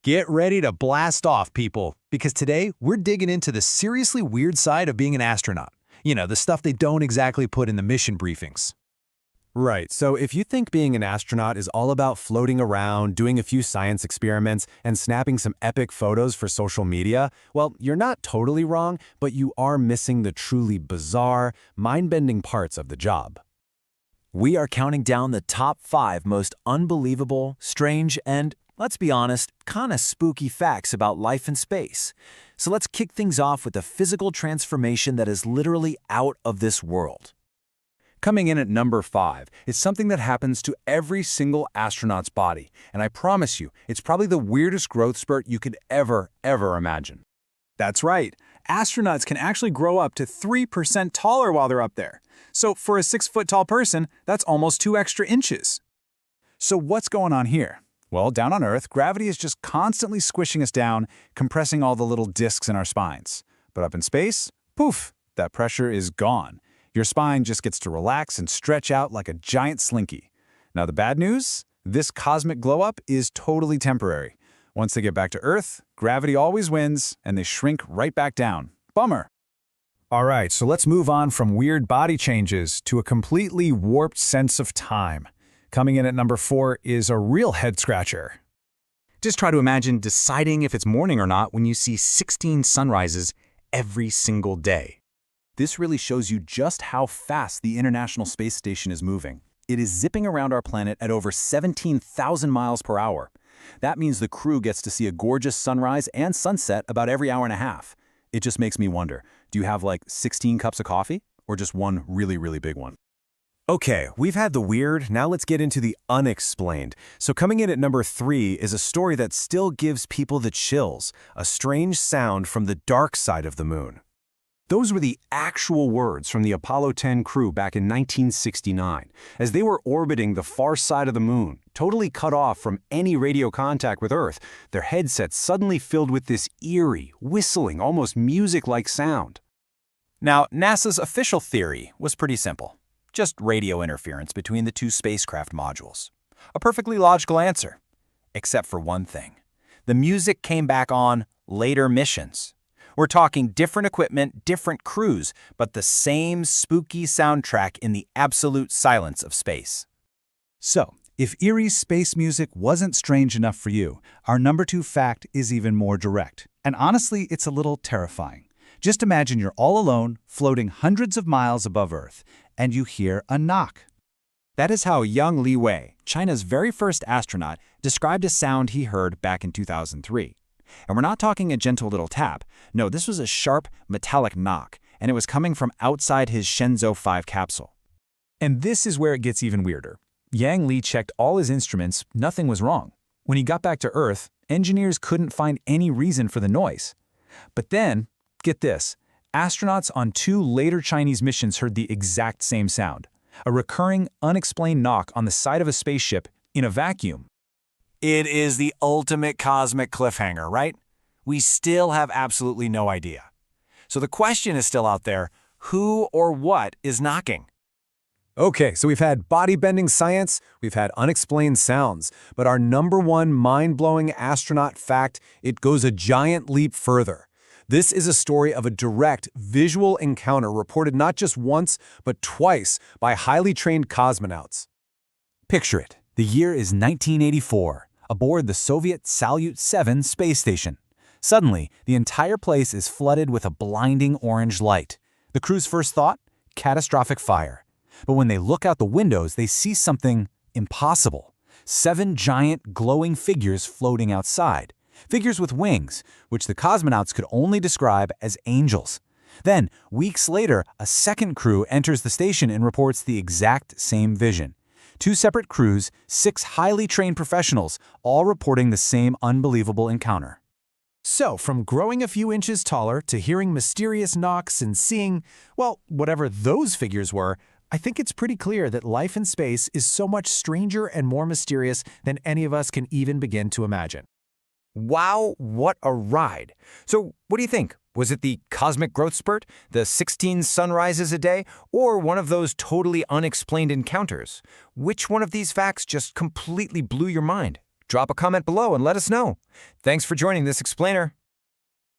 Get ready to blast off, people, because today we're digging into the seriously weird side of being an astronaut. You know, the stuff they don't exactly put in the mission briefings. Right, so if you think being an astronaut is all about floating around, doing a few science experiments, and snapping some epic photos for social media, well, you're not totally wrong, but you are missing the truly bizarre, mind-bending parts of the job. We are counting down the top 5 most unbelievable, strange, and, let's be honest, kinda spooky facts about life in space. So let's kick things off with a physical transformation that is literally out of this world. Coming in at number 5 is something that happens to every single astronaut's body, and I promise you, it's probably the weirdest growth spurt you could ever imagine. That's right. Astronauts can actually grow up to 3% taller while they're up there. So for a 6-foot-tall person, that's almost 2 extra inches. So what's going on here? Well, down on Earth, gravity is just constantly squishing us down, compressing all the little disks in our spines. But up in space, poof, that pressure is gone. Your spine just gets to relax and stretch out like a giant slinky. Now the bad news? This cosmic glow-up is totally temporary. Once they get back to Earth, gravity always wins, and they shrink right back down. Bummer. All right, so let's move on from weird body changes to a completely warped sense of time. Coming in at number 4 is a real head-scratcher. Just try to imagine deciding if it's morning or not when you see 16 sunrises every single day. This really shows you just how fast the International Space Station is moving. It is zipping around our planet at over 17,000 miles per hour. That means the crew gets to see a gorgeous sunrise and sunset about every hour and a half. It just makes me wonder, do you have like 16 cups of coffee or just one really big one? Okay, we've had the weird, now let's get into the unexplained. So coming in at number 3 is a story that still gives people the chills, a strange sound from the dark side of the moon. Those were the actual words from the Apollo 10 crew back in 1969, as they were orbiting the far side of the moon, totally cut off from any radio contact with Earth. Their headsets suddenly filled with this eerie, whistling, almost music-like sound. Now, NASA's official theory was pretty simple. Just radio interference between the 2 spacecraft modules. A perfectly logical answer. Except for one thing. The music came back on later missions. We're talking different equipment, different crews, but the same spooky soundtrack in the absolute silence of space. So, if eerie space music wasn't strange enough for you, our number 2 fact is even more direct. And honestly, it's a little terrifying. Just imagine you're all alone, floating hundreds of miles above Earth, and you hear a knock. That is how Yang Liwei, China's very first astronaut, described a sound he heard back in 2003. And we're not talking a gentle little tap. No, this was a sharp, metallic knock, and it was coming from outside his Shenzhou 5 capsule. And this is where it gets even weirder. Yang Li checked all his instruments, nothing was wrong. When he got back to Earth, engineers couldn't find any reason for the noise. But then, get this, astronauts on 2 later Chinese missions heard the exact same sound, a recurring, unexplained knock on the side of a spaceship in a vacuum. It is the ultimate cosmic cliffhanger, right? We still have absolutely no idea. So the question is still out there, who or what is knocking? Okay, so we've had body-bending science, we've had unexplained sounds, but our number 1 mind-blowing astronaut fact, it goes a giant leap further. This is a story of a direct, visual encounter reported not just once, but twice by highly trained cosmonauts. Picture it. The year is 1984, aboard the Soviet Salyut 7 space station. Suddenly, the entire place is flooded with a blinding orange light. The crew's first thought? Catastrophic fire. But when they look out the windows, they see something impossible. 7 giant, glowing figures floating outside. Figures with wings, which the cosmonauts could only describe as angels. Then, weeks later, a second crew enters the station and reports the exact same vision. 2 separate crews, 6 highly trained professionals, all reporting the same unbelievable encounter. So, from growing a few inches taller to hearing mysterious knocks and seeing, well, whatever those figures were, I think it's pretty clear that life in space is so much stranger and more mysterious than any of us can even begin to imagine. Wow, what a ride. So what do you think? Was it the cosmic growth spurt, the 16 sunrises a day, or one of those totally unexplained encounters? Which one of these facts just completely blew your mind? Drop a comment below and let us know. Thanks for joining this explainer.